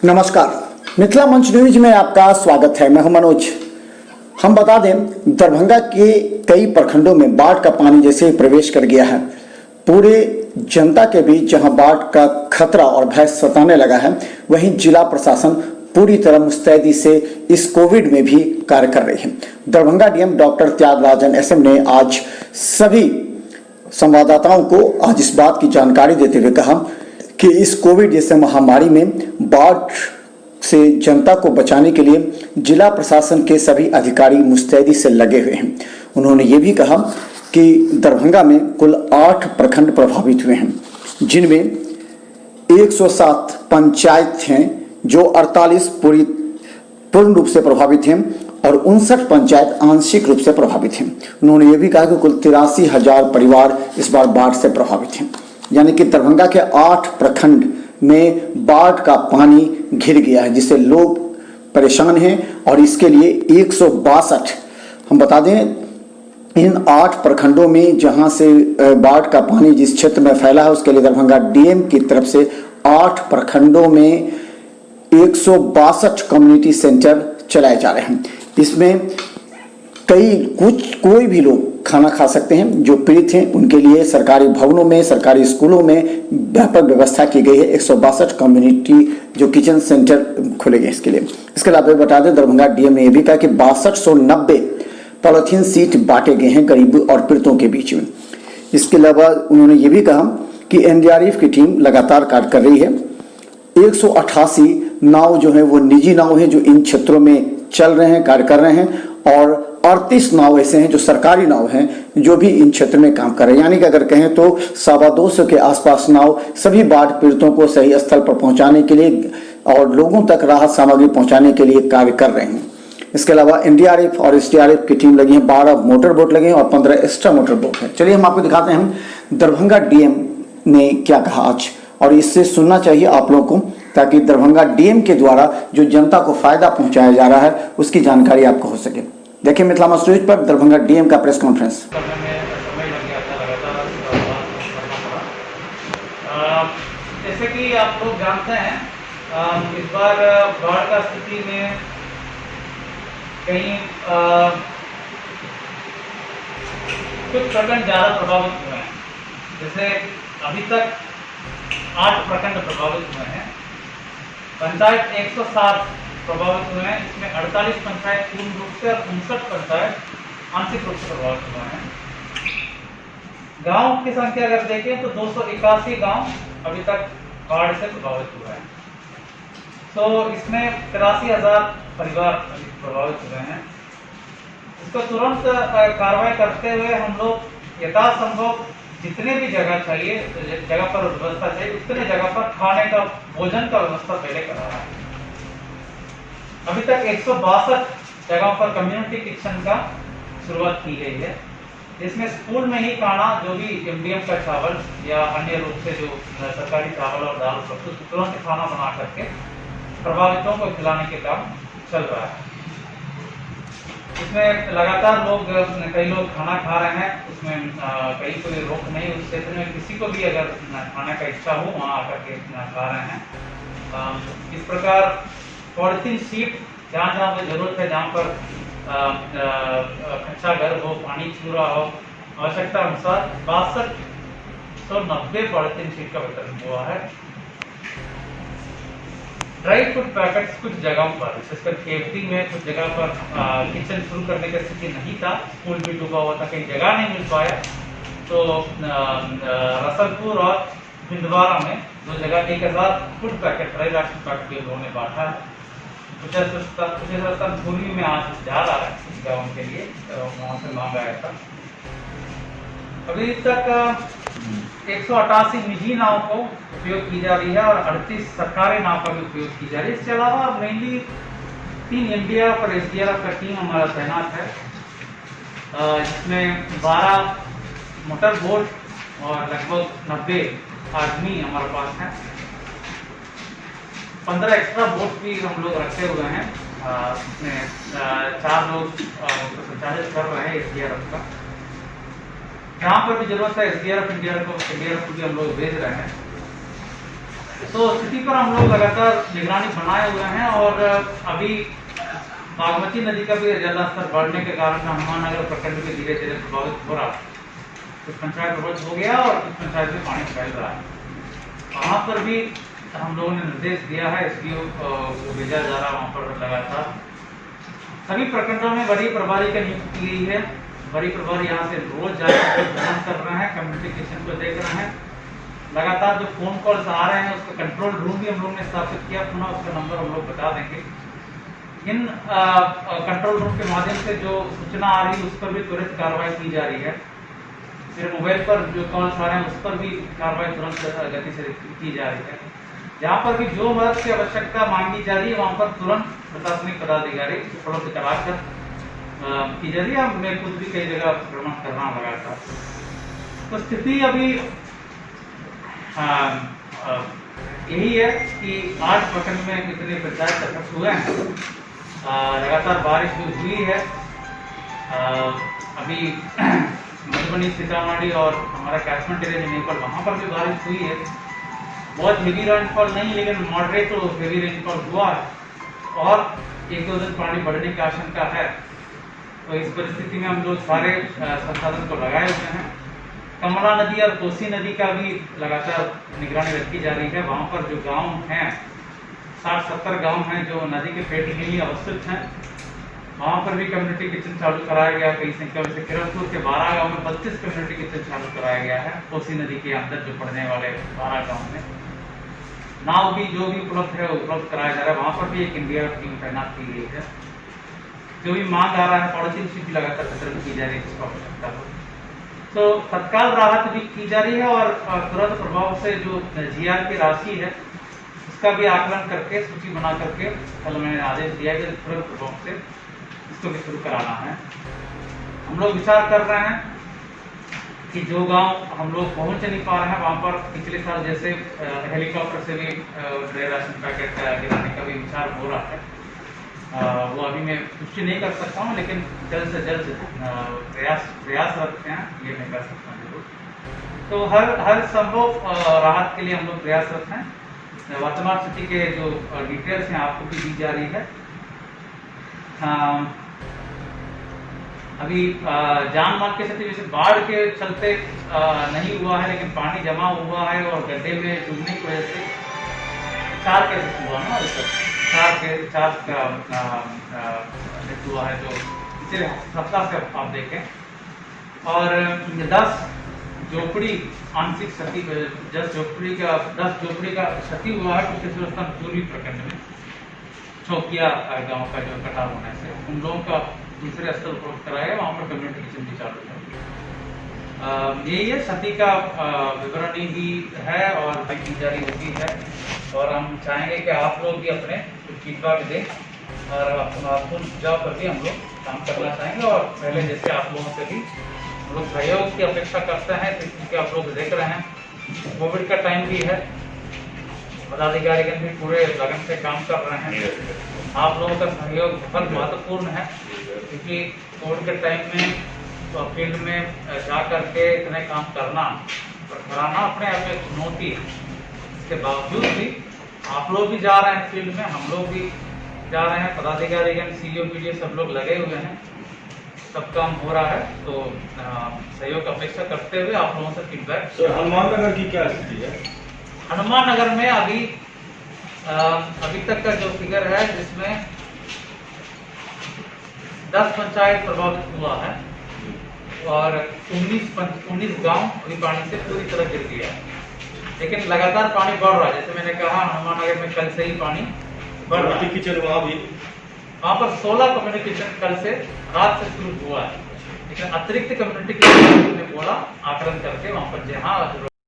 नमस्कार, मिथिला मंच न्यूज में आपका स्वागत है। मैं हूं मनोज। हम बता दें, दरभंगा के कई प्रखंडों में बाढ़ का पानी जैसे ही प्रवेश कर गया है। पूरे जनता के बीच जहां बाढ़ का खतरा और भय सताने लगा है, वहीं जिला प्रशासन पूरी तरह मुस्तैदी से इस कोविड में भी कार्य कर रही है। Darbhanga DM doctor Tyagarajan SM ने आज सभी संवाददाताओं को आज इस बात की जानकारी देते हुए कहा कि इस कोविड जैसे महामारी में बाढ़ से जनता को बचाने के लिए जिला प्रशासन के सभी अधिकारी मुस्तैदी से लगे हुए हैं। उन्होंने ये भी कहा कि दरभंगा में कुल 8 प्रखंड प्रभावित हुए हैं, जिनमें 107 पंचायत हैं जो 48 पूर्ण रूप से प्रभावित हैं और 59 पंचायत आंशिक रूप से प्रभावित हैं। उन्होंने ये भी कहा कि कुल 83,000 परिवार इस बार बाढ़ से प्रभावित हैं, यानी कि दरभंगा के 8 प्रखंड में बाढ़ का पानी घिर गया है, जिससे लोग परेशान हैं। और इसके लिए 162, हम बता दें, इन 8 प्रखंडों में जहां से बाढ़ का पानी जिस क्षेत्र में फैला है, उसके लिए दरभंगा डीएम की तरफ से 8 प्रखंडों में 162 कम्युनिटी सेंटर चलाए जा रहे हैं। इसमें कोई भी लोग खाना खा सकते हैं। जो पीड़ित हैं उनके लिए सरकारी भवनों में, सरकारी स्कूलों में व्यापक व्यवस्था की गई है। 162 कम्युनिटी जो किचन सेंटर खोले गए इसके लिए। इसके अलावा बता दें, दरभंगा डीएम ने यह भी कहा कि 6290 पॉलिथीन सीट बांटे गए हैं गरीबों और पीड़ितों के बीच में। इसके अलावा उन्होंने ये भी कहा कि एनडीआरएफ की टीम लगातार कार्य कर रही है। 188 नाव जो है वो निजी नाव है जो इन क्षेत्रों में चल रहे हैं, कार्य कर रहे हैं, और 38 नाव ऐसे हैं जो सरकारी नाव हैं जो भी इन क्षेत्र में काम कर रहे हैं। यानी कि अगर कहें तो 250 के आसपास नाव सभी बाढ़ पीड़ितों को सही स्थल पर पहुंचाने के लिए और लोगों तक राहत सामग्री पहुंचाने के लिए कार्य कर रहे हैं। इसके अलावा एनडीआरएफ और एसडीआरएफ की टीम लगी है, 12 मोटर बोट लगे हैं और 15 एक्स्ट्रा मोटर बोट है। चलिए हम आपको दिखाते हैं दरभंगा डीएम ने क्या कहा आज, और इससे सुनना चाहिए आप लोगों को, ताकि दरभंगा डीएम के द्वारा जो जनता को फायदा पहुंचाया जा रहा है उसकी जानकारी आपको हो सके। देखिए मिथिला मंच न्यूज पर दरभंगा डीएम का प्रेस कॉन्फ्रेंस। जैसे कि आप लोग जानते हैं, इस बार बाढ़ का स्थिति में कहीं कुछ प्रखंड ज्यादा प्रभावित हुए हैं। जैसे अभी तक 8 प्रखंड प्रभावित हुए हैं, पंचायत 107 प्रभावित हुए हैं। इसमें 48 पंचायत पूर्ण रूप से और 59 पंचायत आंशिक रूप से प्रभावित हुए हैं। गांव की संख्या अगर देखें तो 281 गांव अभी तक बाढ़ से प्रभावित हुए हैं। तो इसमें 83,000 परिवार प्रभावित हुए हैं। इसको तुरंत कार्रवाई करते हुए हम लोग यथासंभव जितने भी जगह चाहिए, जगह पर व्यवस्था चाहिए, उतने जगह पर खाने का, भोजन का व्यवस्था पहले करा रहा है। अभी तक 162 जगहों पर कम्युनिटी किचन का शुरुआत की गई है। इसमें स्कूल में ही खाना, जो भी एमडीएम का चावल या अन्य रूप से जो सरकारी चावल और दाल प्रस्तुत, तुरंत खाना बना करके प्रभावितों को खिलाने के काम चल रहा है। इसमें लगातार कई लोग खाना खा रहे हैं। उसमें कहीं कोई रोक नहीं, उस क्षेत्र में किसी को भी अगर खाने का इच्छा हो वहाँ आकर के खा रहे हैं। इस प्रकार पॉलिथीन सीट जहाँ जहाँ पर जरूरत है, जहाँ पर कच्चा घर हो, पानी छू रहा हो, आवश्यकता अनुसार 6290 पॉलिथीन सीट का वितरण हुआ है। ड्राई फ्रूट पैकेट्स कुछ जगहों पर, विशेषकर केवटी में कुछ जगह पर किचन शुरू करने की स्थिति नहीं था, स्कूल भी डूबा हुआ था, कहीं जगह नहीं मिल पाया, तो रसलपुर और भिंडवारा में 2 जगह 1000 food packet, dry ration packet उन्होंने बांटा है। कुछ स्थान पूर्वी में आज जा रहा है कुछ गाँव के लिए, वहाँ से मांग आया था। अभी तक 188 निजी नाव को उपयोग की जा रही है और 38 सरकारी नाव का भी उपयोग की जा रही है। इसके अलावा मेनली 3 एनडीआरएफ और एसडीआरएफ का टीम हमारा तैनात है, जिसमें 12 मोटर बोट और लगभग 90 आदमी हमारे पास हैं। 15 एक्स्ट्रा बोट भी हम लोग रखे हुए हैं। इसमें 4 लोग संचालित कर रहे हैं एसडीआरएफ का। जहाँ पर भी जरूरत है एसडीआरएफ, एनडीआरएफ को भी हम लोग भेज रहे हैं। तो स्थिति पर हम लोग लगातार निगरानी बनाए हुए हैं और अभी बागमती नदी का भी जलस्तर बढ़ने के कारण हनुमान नगर प्रखंड भी धीरे धीरे प्रभावित हो रहा है। कुछ पंचायत प्रभावित हो गया और कुछ पंचायत में पानी फैल रहा है। वहाँ पर भी हम लोगों ने निर्देश दिया है, एसडीओ को भेजा जा रहा है वहाँ पर लगातार। सभी प्रखंडों में बड़ी प्रभारी की नियुक्ति की गई है। बड़ी प्रभारी यहाँ से रोज जाकर भ्रमण कर रहे हैं, कम्युनिटी किचन को देख रहे हैं। लगातार जो फोन कॉल्स आ रहे हैं उसका कंट्रोल रूम भी हम लोग ने स्थापित किया, पुनः उसका नंबर हम लोग बता देंगे। इन कंट्रोल रूम के माध्यम से जो सूचना आ रही है उस पर भी त्वरित कार्रवाई की जा रही है। फिर मोबाइल पर जो कॉल्स आ रहे हैं उस पर भी कार्रवाई तुरंत गति से की जा रही है। जहाँ पर भी जो मदद की आवश्यकता मांगी जा रही है वहाँ पर तुरंत प्रशासनिक पदाधिकारी उपलब्ध कराकर की जा रही है। मैं खुद भी कई जगह भ्रमण कर रहा हूँ लगातार। तो स्थिति अभी यही है कि 8 प्रखंड में कितने पंचायत अफेक्ट हुए हैं। लगातार बारिश भी हुई है। अभी मधुबनी, सीतामढ़ी और हमारा कैचमेंट एरिया नेपाल वहाँ पर भी बारिश हुई है। बहुत हेवी रेनफॉल नहीं लेकिन मॉडरेट और हेवी रेनफॉल हुआ है और 1-2 दिन पानी बढ़ने की आशंका है। तो इस परिस्थिति में हम लोग सारे संसाधन को लगाए हुए हैं। कमला नदी और कोसी नदी का भी लगातार निगरानी रखी जा रही है। वहाँ पर जो गांव हैं 60-70 गांव हैं जो नदी के पेट के लिए अवस्थित हैं, वहाँ पर भी कम्युनिटी किचन चालू कराया गया। कई संख्या में से किरतपुर के 12 गाँव में 32 कम्युनिटी किचन चालू कराया गया है। कोसी नदी के अंदर जो पड़ने वाले 12 गाँव में नाव भी जो भी उपलब्ध है उपलब्ध कराया जा रहा है। वहाँ पर भी एक इंडिया टीम तैनात की गई है। जो भी मांग आ रहा है पॉलिथीन शीट भी लगातार वितरण की जा रही है जिसको आवश्यकता हो। तो तत्काल राहत भी की जा रही है और तुरंत प्रभाव से जो जीआर की राशि है उसका भी आकलन करके सूची बना करके कल मैंने आदेश दिया कि तुरंत प्रभाव से इसको भी शुरू कराना है। हम लोग विचार कर रहे हैं कि जो गांव हम लोग पहुंच नहीं पा रहे हैं वहाँ पर पिछले साल जैसे हेलीकॉप्टर से भी ड्राई राशन पैकेट गिराने का भी विचार हो रहा है। वो अभी मैं पुष्टि नहीं कर सकता हूँ लेकिन जल्द से जल्द प्रयासरत हैं, ये मैं कर सकता हूँ जरूर। तो हर संभव राहत के लिए हम लोग प्रयासरत हैं। वर्तमान स्थिति के जो डिटेल्स हैं आपको भी दी जा रही है। अभी जान माल की स्थिति जैसे बाढ़ के चलते नहीं हुआ है लेकिन पानी जमा हुआ है और गड्ढे में डूबने की वजह से 4 केसेस हुआ ना, 4 का डेथ हुआ है जो पिछले सप्ताह से आप देखें। और 10 झोपड़ी आंशिक क्षति, 10 झोपड़ी का क्षति हुआ है पिछले जूली प्रखंड में चौकिया गांव का जो कटाव होने से उन लोगों का दूसरे स्थल उपलब्ध कराया, वहाँ पर कम्युनिटी किचन भी चालू है। यही है क्षति का विवरण ही है और की जारी होती है और हम चाहेंगे कि आप लोग भी अपने फीडबैक दें और आपको सुझाव पर भी हम लोग काम करना चाहेंगे। और पहले जैसे आप लोगों से भी हम लोग सहयोग की अपेक्षा करते हैं क्योंकि आप लोग देख रहे हैं कोविड का टाइम भी है, पदाधिकारीगण भी पूरे लगन से काम कर रहे हैं। आप लोगों का सहयोग बहुत महत्वपूर्ण है क्योंकि कोविड के टाइम में तो फील्ड में जा करके इतने काम करना और कराना अपने आप में चुनौती है। इसके बावजूद भी आप लोग भी जा रहे हैं फील्ड में, हम लोग भी जा रहे हैं, पदाधिकारीगण सीईओ पीडीओ सब लोग लगे हुए हैं, सब काम हो रहा है। तो सहयोग अपेक्षा करते हुए आप लोगों से फीडबैक। सर हनुमान नगर की क्या स्थिति है? हनुमान नगर में अभी तक का जो फिगर है जिसमें 10 पंचायत प्रभावित हुआ है और 19 गांव अभी पानी से पूरी तरह गिर गया है, लेकिन लगातार पानी बढ़ रहा है। जैसे मैंने कहा हनुमान नगर में कल से ही पानी बढ़ रहा है। किचन वहाँ पर 16 कम्युनिटी किचन कल से रात से शुरू हुआ है, लेकिन अतिरिक्त कम्युनिटी किचन बोला आकलन करके वहाँ पर जहाँ